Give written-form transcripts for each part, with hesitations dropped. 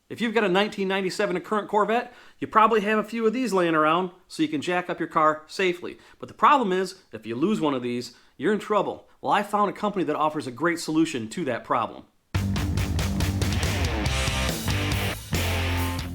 If you've got a 1997 current Corvette, you probably have a few of these laying around so you can jack up your car safely. But the problem is, if you lose one of these, you're in trouble. Well, I found a company that offers a great solution to that problem.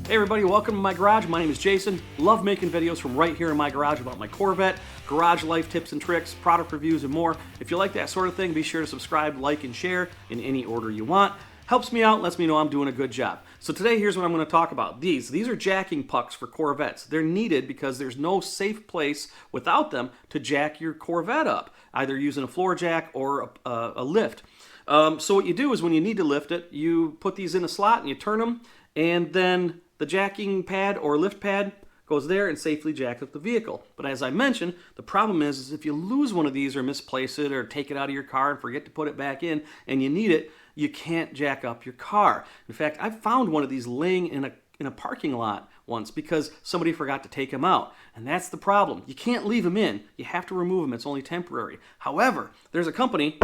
Hey everybody, welcome to my garage. My name is Jason. Love making videos from right here in my garage about my Corvette, garage life tips and tricks, product reviews, and more. If you like that sort of thing, be sure to subscribe, like, and share in any order you want. Helps me out, lets me know I'm doing a good job. So today, here's what I'm going to talk about. These are jacking pucks for Corvettes. They're needed because there's no safe place without them to jack your Corvette up, either using a floor jack or a lift. So what you do is when you need to lift it, you put these in a slot and you turn them, and then the jacking pad or lift pad goes there and safely jacks up the vehicle. But as I mentioned, the problem is if you lose one of these or misplace it or take it out of your car and forget to put it back in and you need it, you can't jack up your car. In fact, I found one of these laying in a parking lot once because somebody forgot to take them out. And that's the problem. You can't leave them in. You have to remove them. It's only temporary. However, there's a company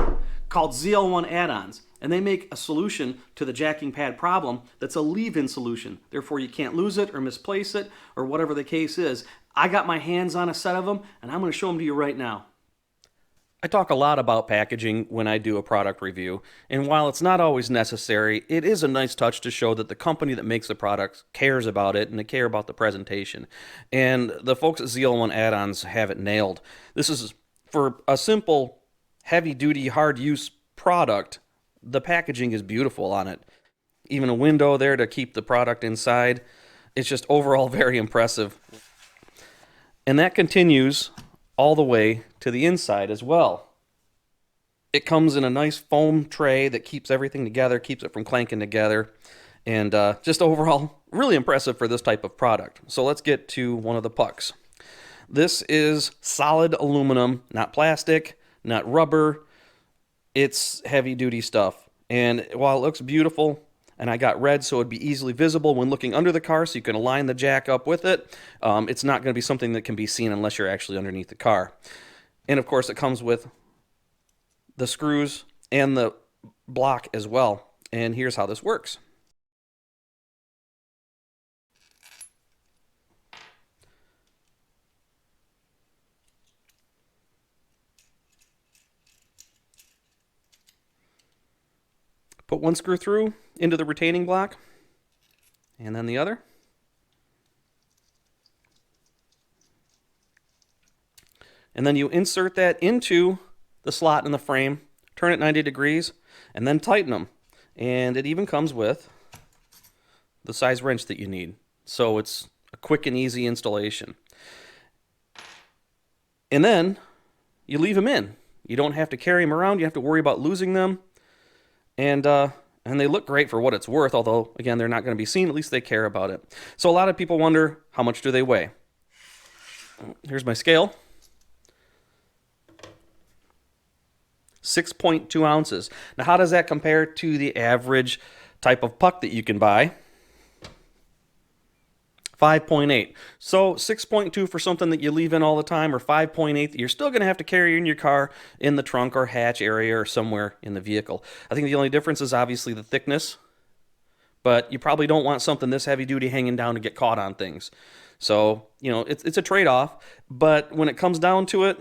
called ZL1 Addons, and they make a solution to the jacking pad problem that's a leave-in solution. Therefore, you can't lose it or misplace it or whatever the case is. I got my hands on a set of them, and I'm going to show them to you right now. I talk a lot about packaging when I do a product review, and while it's not always necessary, it is a nice touch to show that the company that makes the product cares about it and they care about the presentation. And the folks at ZL1 Addons have it nailed. This is for a simple, heavy-duty, hard-use product. The packaging is beautiful on it. Even a window there to keep the product inside. It's just overall very impressive. And that continues all the way to the inside as well. It comes in a nice foam tray that keeps everything together, keeps it from clanking together, and just overall really impressive for this type of product. So let's get to one of the pucks. This is solid aluminum, not plastic, not rubber. It's heavy duty stuff. And while it looks beautiful, and I got red so it'd be easily visible when looking under the car so you can align the jack up with it, it's not going to be something that can be seen unless you're actually underneath the car. And of course it comes with the screws and the block as well. And here's how this works. Put one screw through into the retaining block, and then the other. And then you insert that into the slot in the frame, turn it 90 degrees, and then tighten them. And it even comes with the size wrench that you need. So it's a quick and easy installation. And then you leave them in. You don't have to carry them around. You have to worry about losing them. And they look great for what it's worth, although, again, they're not going to be seen. At least they care about it. So a lot of people wonder, how much do they weigh? Here's my scale. 6.2 ounces. Now, how does that compare to the average type of puck that you can buy? 5.8. So 6.2 for something that you leave in all the time, or 5.8 that you're still going to have to carry in your car in the trunk or hatch area or somewhere in the vehicle. I think the only difference is obviously the thickness, but you probably don't want something this heavy duty hanging down to get caught on things. So, you know, it's a trade-off, but when it comes down to it,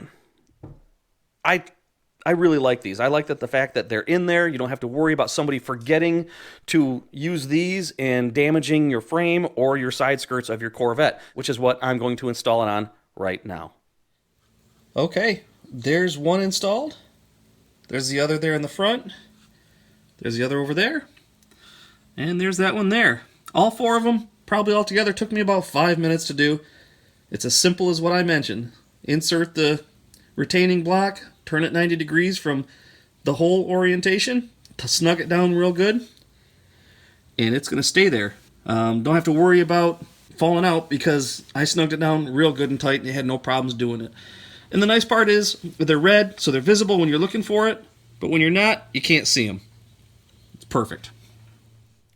I really like these. I like that the fact that they're in there. You don't have to worry about somebody forgetting to use these and damaging your frame or your side skirts of your Corvette, which is what I'm going to install it on right now. Okay, there's one installed. There's the other there in the front. There's the other over there. And there's that one there. All four of them, probably all together, took me about 5 minutes to do. It's as simple as what I mentioned. Insert the retaining block, turn it 90 degrees from the hole orientation to snug it down real good, and it's going to stay there. Don't have to worry about falling out because I snugged it down real good and tight and you had no problems doing it. And the nice part is they're red, so they're visible when you're looking for it, but when you're not, you can't see them. It's perfect.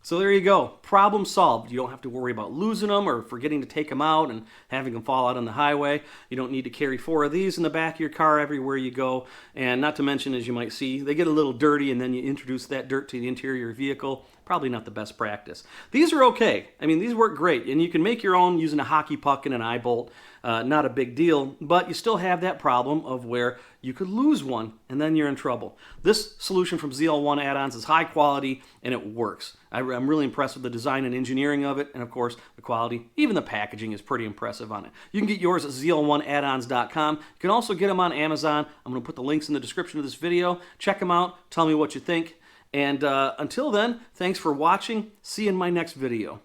So there you go. Problem solved. You don't have to worry about losing them or forgetting to take them out and having them fall out on the highway. You don't need to carry 4 of these in the back of your car everywhere you go. And not to mention, as you might see, they get a little dirty, and then you introduce that dirt to the interior of your vehicle. probably not the best practice. These are okay. I mean, these work great, and you can make your own using a hockey puck and an eye bolt. Not a big deal, but you still have that problem of where you could lose one, and then you're in trouble. This solution from ZL1 Addons is high quality, and it works. I'm really impressed with the design and engineering of it, and of course, the quality. Even the packaging is pretty impressive on it. You can get yours at ZL1Addons.com. You can also get them on Amazon. I'm going to put the links in the description of this video. Check them out. Tell me what you think. And until then, thanks for watching. See you in my next video.